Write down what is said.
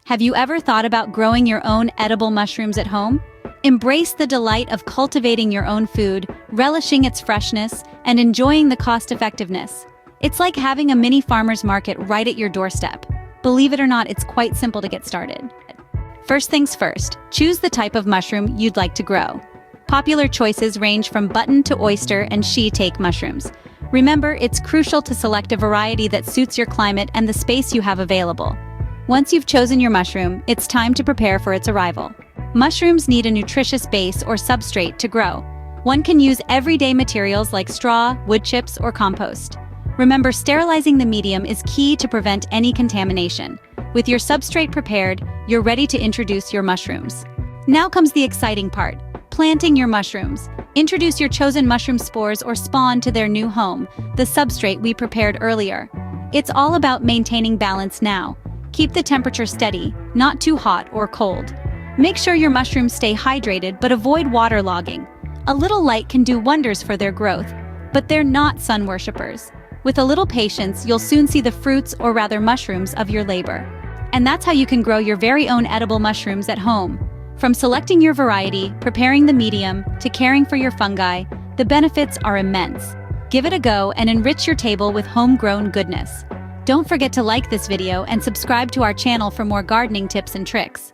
Have you ever thought about growing your own edible mushrooms at home? Embrace the delight of cultivating your own food, relishing its freshness, and enjoying the cost-effectiveness. It's like having a mini farmer's market right at your doorstep. Believe it or not, it's quite simple to get started. First things first, choose the type of mushroom you'd like to grow. Popular choices range from button to oyster and shiitake mushrooms. Remember, it's crucial to select a variety that suits your climate and the space you have available. Once you've chosen your mushroom, it's time to prepare for its arrival. Mushrooms need a nutritious base or substrate to grow. One can use everyday materials like straw, wood chips, or compost. Remember, sterilizing the medium is key to prevent any contamination. With your substrate prepared, you're ready to introduce your mushrooms. Now comes the exciting part, planting your mushrooms. Introduce your chosen mushroom spores or spawn to their new home, the substrate we prepared earlier. It's all about maintaining balance now. Keep the temperature steady, not too hot or cold. Make sure your mushrooms stay hydrated but avoid waterlogging. A little light can do wonders for their growth, but they're not sun worshippers. With a little patience, you'll soon see the fruits, or rather mushrooms, of your labor. And that's how you can grow your very own edible mushrooms at home. From selecting your variety, preparing the medium, to caring for your fungi, the benefits are immense. Give it a go and enrich your table with homegrown goodness. Don't forget to like this video and subscribe to our channel for more gardening tips and tricks.